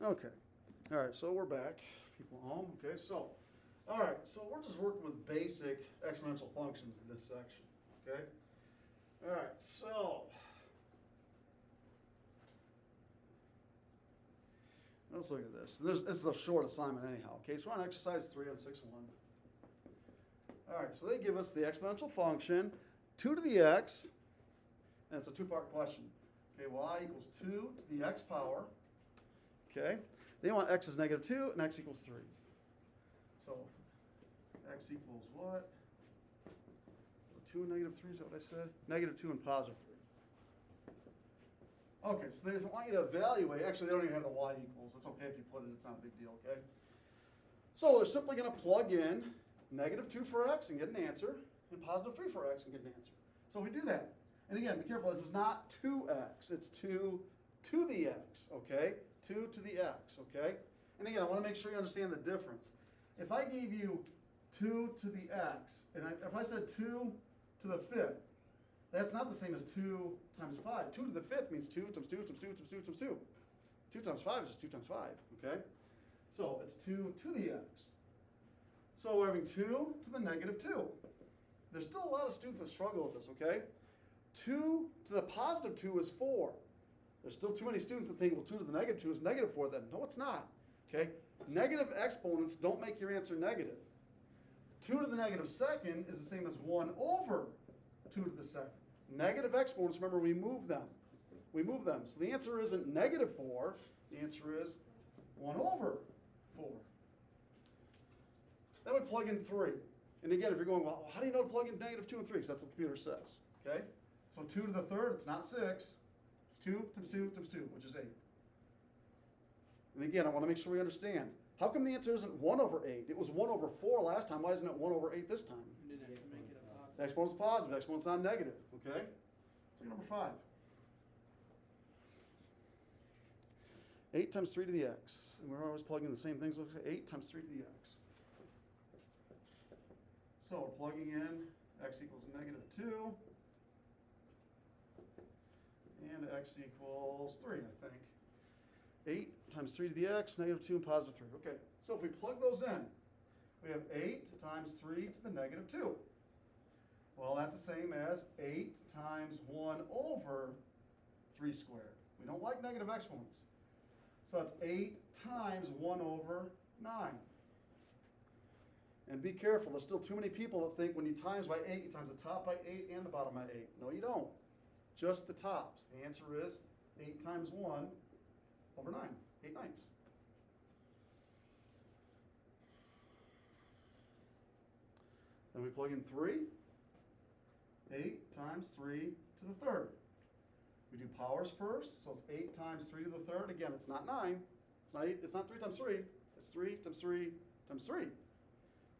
Okay. All right, so we're back. People at home. Okay, so, all right, so we're just working with basic exponential functions in this section. Okay. All right, so let's look at this. This is a short assignment anyhow. Okay, so we're on exercise 3 on 6-1. All right, so they give us the exponential function 2 to the x, and it's a two-part question. Okay, y equals 2 to the x power. Okay, they want x is -2 and x equals 3. So x equals what? 2 and -3, is that what I said? -2 and +3. Okay, so they want you to evaluate. Actually, they don't even have the y equals. It's okay if you put it. It's not a big deal, okay? So they're simply going to plug in -2 for x and get an answer, and +3 for x and get an answer. So we do that. And again, be careful. This is not 2x. It's 2 to the x, okay? 2 to the x, okay? And again, I want to make sure you understand the difference. If I gave you 2 to the x, and if I said 2 to the 5th, that's not the same as 2 times 5. 2 to the 5th means 2 times 2 times 2 times 2 times 2. 2 times 5 is just 2 times 5, okay? So it's 2 to the x. So we're having 2 to the -2. There's still a lot of students that struggle with this, okay? 2 to the +2 is 4. There's still too many students that think, well, 2 to the -2 is -4 then. No, it's not, okay? Negative exponents don't make your answer negative. 2 to the -2 is the same as 1 over 2 to the 2nd. Negative exponents, remember, we move them. We move them. So the answer isn't -4. The answer is 1 over 4. Then we plug in 3. And again, if you're going, well, how do you know to plug in -2 and 3? Because that's what the computer says. Okay? So 2 to the 3rd, it's not 6. It's 2 times 2 times 2, which is 8. And again, I want to make sure we understand. How come the answer isn't 1 over 8? It was 1 over 4 last time. Why isn't it 1 over 8 this time? You didn't have to make it a positive. The exponent's positive. The exponent's not negative. Okay? So number 5. 8 times 3 to the x. And we're always plugging the same things. Let's say 8 times 3 to the x. So we're plugging in x equals -2. And x equals 3, I think. 8 times 3 to the x, -2 and +3. Okay, so if we plug those in, we have 8 times 3 to the -2. Well, that's the same as 8 times 1 over 3 squared. We don't like negative exponents. So that's 8 times 1 over 9. And be careful, there's still too many people that think when you times by 8, you times the top by 8 and the bottom by 8. No, you don't. Just the tops. The answer is 8 times 1 over 9. 8 ninths. Then we plug in 3. 8 times 3 to the 3rd. We do powers first, so it's 8 times 3 to the 3rd. Again, it's not 9. It's not 8, it's not 3 times 3. It's 3 times 3 times 3.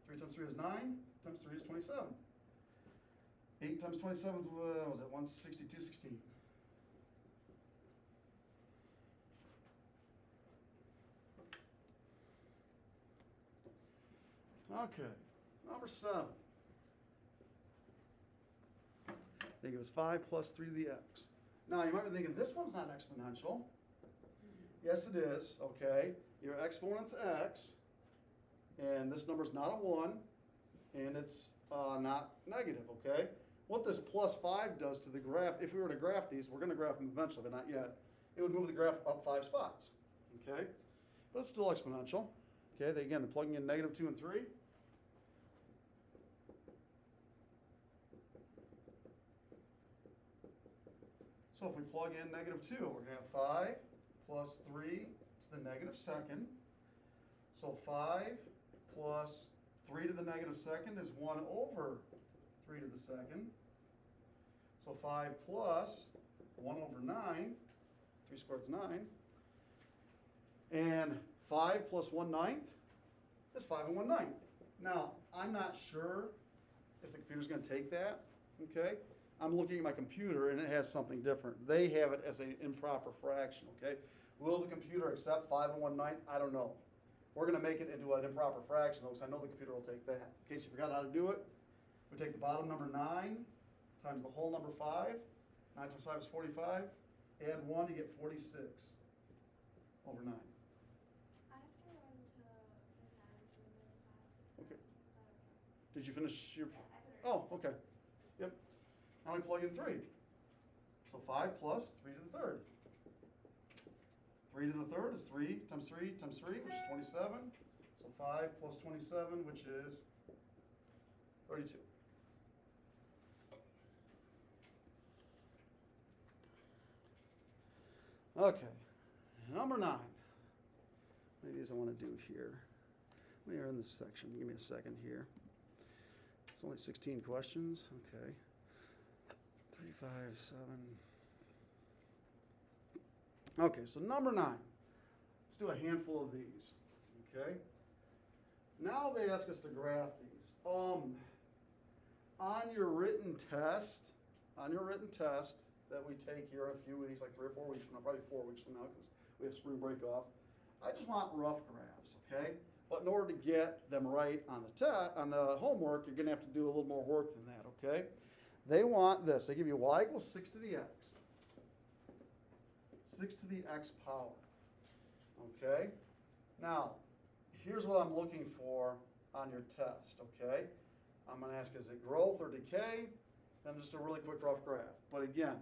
3 times 3 is 9, times 3 is 27. 8 times 27 is, what was it, 162/16. Okay, number 7. They give us 5 plus 3 to the x. Now, you might be thinking, this one's not exponential. Yes, it is, okay. Your exponent's x, and this number's not a 1, and it's not negative, okay? What this +5 does to the graph, if we were to graph these, we're going to graph them eventually, but not yet, it would move the graph up 5 spots, okay? But it's still exponential. Okay, again, they're plugging in -2 and 3. So if we plug in -2, we're going to have 5 plus 3 to the -2nd. So 5 plus 3 to the -2nd is 1 over 3 to the 2nd. So 5 plus 1 over 9, 3 squared is 9. And 5 plus 1/9 is 5 and 1/9. Now, I'm not sure if the computer's going to take that, okay? I'm looking at my computer and it has something different. They have it as an improper fraction, okay? Will the computer accept 5 and 1/9? I don't know. We're going to make it into an improper fraction, though, because I know the computer will take that. In case you forgot how to do it, we take the bottom number 9 times the whole number 5. 9 times 5 is 45. Add 1, you get 46 over 9. Did you finish your? Oh, okay. Yep. Now we plug in 3. So 5 plus 3 to the third. 3 to the third is 3 times 3 times 3, which is 27. So 5 plus 27, which is 32. Okay, number 9. How many of these I want to do here? How many are in this section? Give me a second here. It's only 16 questions. Okay. 3, 5, 7. Okay, so number 9. Let's do a handful of these. Okay. Now they ask us to graph these. On your written test that we take here in a few weeks, like 3 or 4 weeks from now, probably 4 weeks from now, because we have spring break off. I just want rough graphs, okay? But in order to get them right on the homework, you're going to have to do a little more work than that, okay? They want this. They give you y equals 6 to the x. 6 to the x power. Okay? Now, here's what I'm looking for on your test, okay? I'm going to ask, is it growth or decay? Then just a really quick rough graph. But again,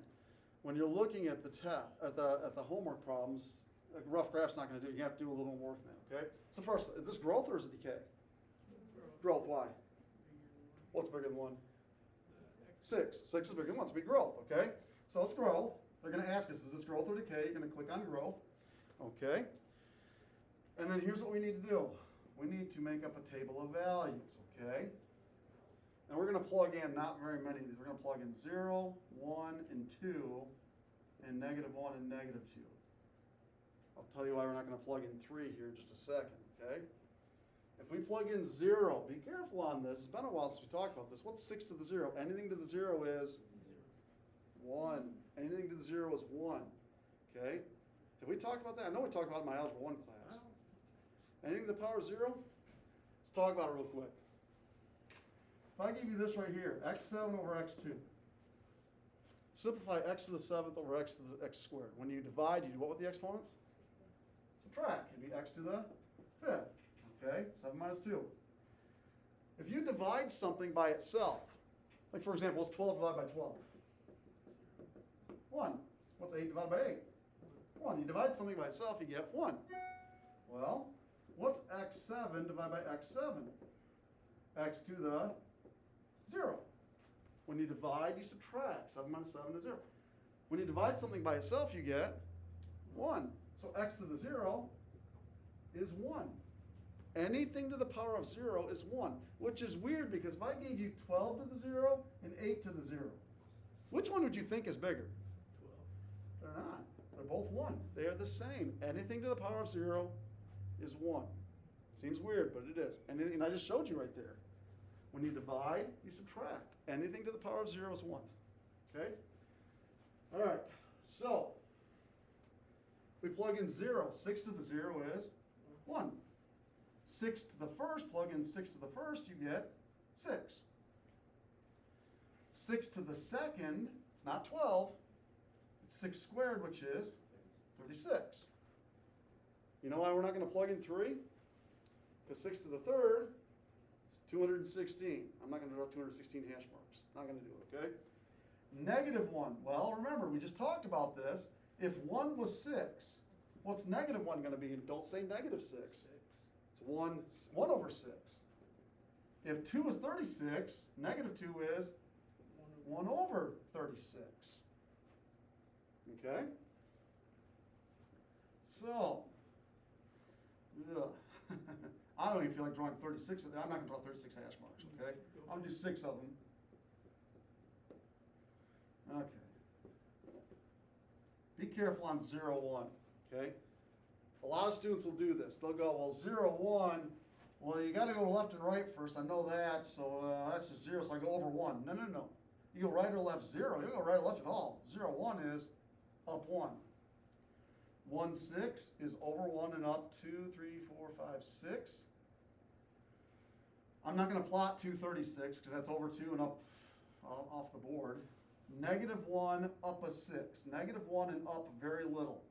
when you're looking at the homework problems, a rough graph's not going to do it. You have to do a little more work than that, okay? So first, is this growth or is it decay? Growth, why? What's bigger than 1? 6. 6 is bigger than 1, so it'll be growth, okay? So it's growth. They're going to ask us, is this growth or decay? You're going to click on growth, okay? And then here's what we need to do. We need to make up a table of values, okay? And we're going to plug in not very many of these. We're going to plug in 0, 1, and 2, and -1 and -2. I'll tell you why we're not going to plug in 3 here in just a second, okay? If we plug in 0, be careful on this. It's been a while since we talked about this. What's 6 to the 0? Anything to the 0 is 1. Anything to the 0 is 1, okay? Have we talked about that? I know we talked about it in my Algebra 1 class. Anything to the power of 0? Let's talk about it real quick. If I give you this right here, x7 over x2. Simplify x to the 7th over x to the x squared. When you divide, you do what with the exponents? Subtract. It'd be x to the 5th. Okay, 7 minus 2. If you divide something by itself, like for example, what's 12 divided by 12? 1. What's 8 divided by 8? 1. You divide something by itself, you get 1. Well, what's x7 divided by x7? X to the 0. When you divide, you subtract. 7 minus 7 is 0. When you divide something by itself, you get 1. So x to the 0 is 1. Anything to the power of 0 is 1, which is weird because if I gave you 12 to the 0 and 8 to the 0, which one would you think is bigger? 12. They're not. They're both 1. They are the same. Anything to the power of 0 is 1. Seems weird, but it is. Anything, and I just showed you right there. When you divide, you subtract. Anything to the power of 0 is 1. Okay? All right. So, we plug in 0. 6 to the 0 is 1. 6 to the first, plug in 6 to the first, you get 6. 6 to the second, it's not 12. It's 6 squared, which is 36. You know why we're not going to plug in 3? Because 6 to the third is 216. I'm not going to draw 216 hash marks. Not going to do it, okay? -1. Well, remember, we just talked about this. If 1 was 6, what's -1 going to be? Don't say -6. It's 1 over 6. If 2 is 36, -2 is 1 over 36. Okay? So, I don't even feel like drawing 36. I'm not going to draw 36 hash marks, okay? I'm going to do 6 of them. Okay. Be careful on 0, 1, okay? A lot of students will do this. They'll go, well, 0, 1, well, you got to go left and right first. I know that, so that's just 0, so I go over 1. No, no, no. You go right or left 0. You don't go right or left at all. 0, 1 is up 1. 1, 6 is over 1 and up 2, 3, 4, 5, 6. I'm not going to plot 236 because that's over 2 and up off the board. -1 up a 6. -1 and up very little.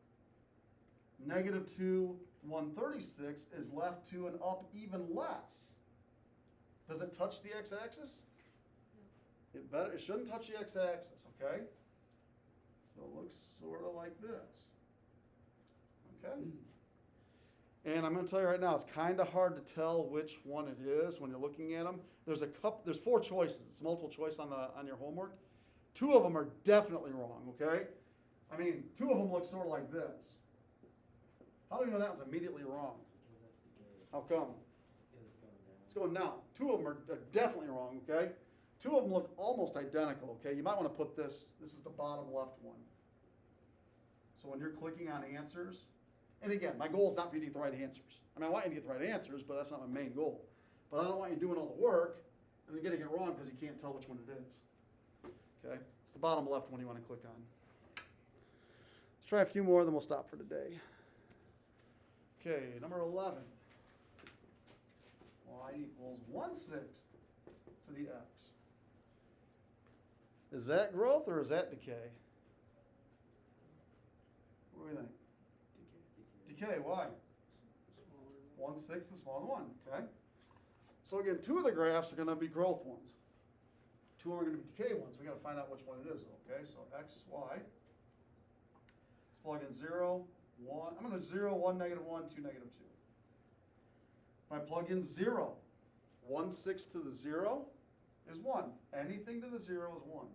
-2, 136 is left 2 and up even less. Does it touch the x-axis? It shouldn't touch the x-axis, okay? So it looks sort of like this. Okay? And I'm going to tell you right now, it's kind of hard to tell which one it is when you're looking at them. There's 4 choices. It's multiple choice on your homework. 2 of them are definitely wrong, okay? I mean, 2 of them look sort of like this. How do you know that one's immediately wrong? How come? It's going down. 2 of them are definitely wrong, okay? 2 of them look almost identical, okay? You might want to put this is the bottom left one. So when you're clicking on answers, and again, my goal is not for you to get the right answers. I mean, I want you to get the right answers, but that's not my main goal. But I don't want you doing all the work and then getting it wrong because you can't tell which one it is. Okay? It's the bottom left one you want to click on. Let's try a few more, then we'll stop for today. Okay, number 11. Y equals 1/6 to the x. Is that growth or is that decay? What do we think? Decay, why? 1/6 the smaller one, okay? So again, 2 of the graphs are going to be growth ones. 2 are going to be decay ones. We got to find out which one it is, okay? So x, y. Let's plug in 0, 1. I'm going to 0, 1, negative 1, 2, negative 2. If I plug in 0, 1/6 to the 0 is 1. Anything to the 0 is 1.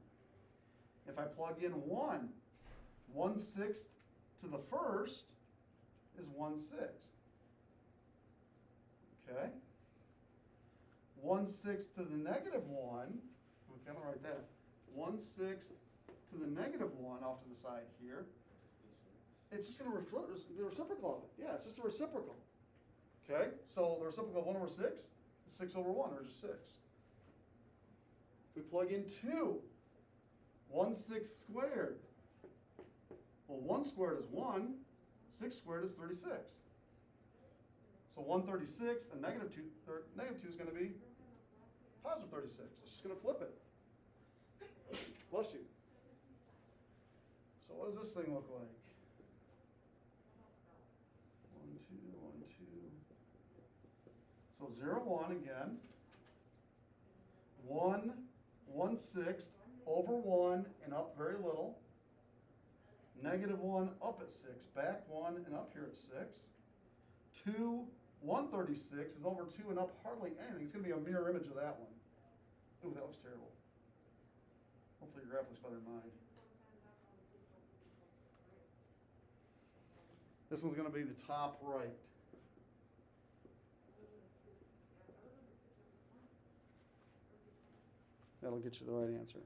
If I plug in 1, 1/6 to the first is 1/6. Okay? 1/6 to the negative 1, okay, I'm going to write that. 1/6 to the negative 1 off to the side here. It's just going to be a reciprocal of it. Yeah, it's just a reciprocal. Okay? So the reciprocal of 1/6 is 6/1, or just 6. If we plug in 2, 1/6 squared. Well, 1 squared is 1. 6 squared is 36. So 1/36 and negative 2 is going to be positive 36. It's just going to flip it. Bless you. So what does this thing look like? 1, 2, 1, 2. So 0, 1 again. 1/6 over 1 and up very little. Negative 1 up at 6, back 1 and up here at 6. 2, 1/36 is over 2 and up hardly anything. It's going to be a mirror image of that one. Ooh, that looks terrible. Hopefully your graph looks better than mine. This one's going to be the top right. That'll get you the right answer.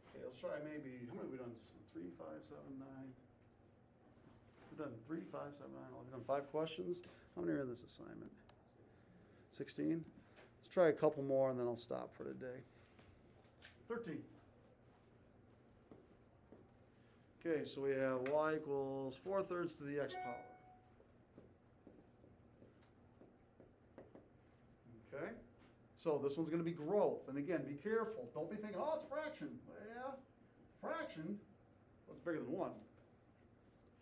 Okay, let's try maybe, how many have we done? 3, 5, 7, 9. We've done 3, 5, 7, 9. We've done 5 questions. How many are in this assignment? 16? Let's try a couple more and then I'll stop for today. 13. Okay, so we have y equals 4/3 to the x power. Okay, so this one's going to be growth. And again, be careful. Don't be thinking, oh, it's fraction. Well, yeah, fraction. What's bigger than 1?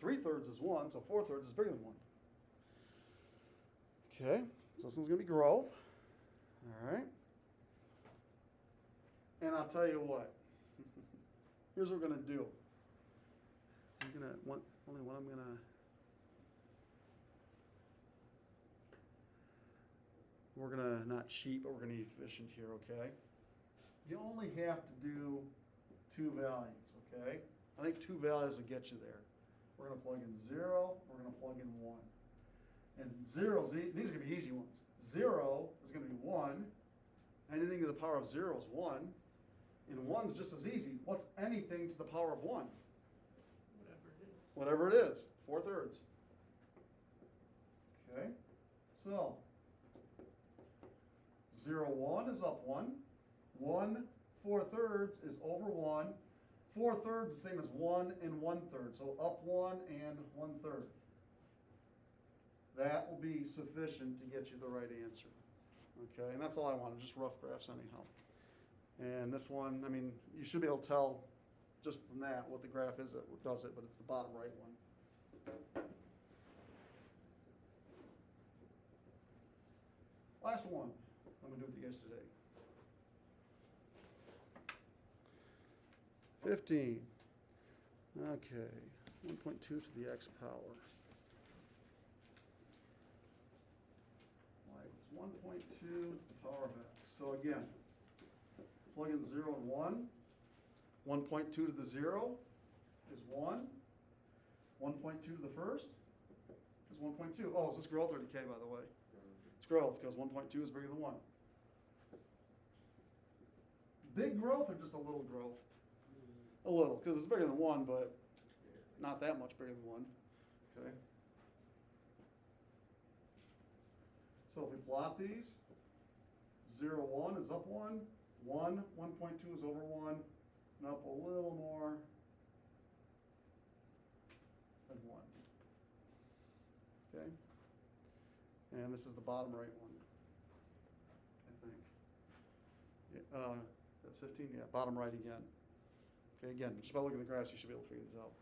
3/3 is 1, so 4/3 is bigger than 1. Okay, so this one's going to be growth. All right. And I'll tell you what. Here's what we're going to do. So I'm going to, only one I'm going to, we're going to not cheat, but we're going to be efficient here, okay? You only have to do 2 values, okay? I think 2 values will get you there. We're going to plug in 0, we're going to plug in 1. And zeros, these are going to be easy ones. 0 is going to be 1. Anything to the power of 0 is 1. And 1's just as easy. What's anything to the power of 1? Whatever it is. 4/3. Okay? So, 0, 1 is up 1. 1 4/3 is over 1. 4/3 is the same as 1 and 1/3. So up 1 and 1/3. That will be sufficient to get you the right answer. Okay, and that's all I wanted, just rough graphs anyhow. And this one, I mean, you should be able to tell just from that, what the graph is that does it, but it's the bottom right one. Last one I'm going to do with you guys today. 15. Okay, 1.2 to the x power. Y was 1.2 to the power of x. So again, plug in 0 and 1. 1.2 to the 0 is 1. 1.2 to the first is 1.2. Oh, is this growth or decay, by the way? It's growth, because 1.2 is bigger than 1. Big growth or just a little growth? A little, because it's bigger than 1, but not that much bigger than 1. Okay. So if we plot these, 0, 1 is up 1, 1, 1.2 is over 1, and up a little more than 1. Okay? And this is the bottom right one, I think. Yeah, that's 15, yeah, bottom right again. Okay, again, just by looking at the graphs, you should be able to figure this out.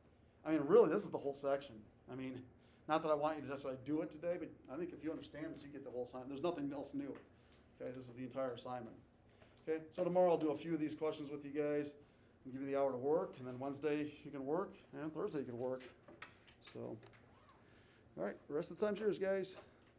I mean, really, this is the whole section. I mean, not that I want you to necessarily do it today, but I think if you understand this, you get the whole assignment. There's nothing else new. Okay, this is the entire assignment. Okay, so tomorrow I'll do a few of these questions with you guys and give you the hour to work, and then Wednesday you can work, and Thursday you can work. So, all right, the rest of the time's yours, guys.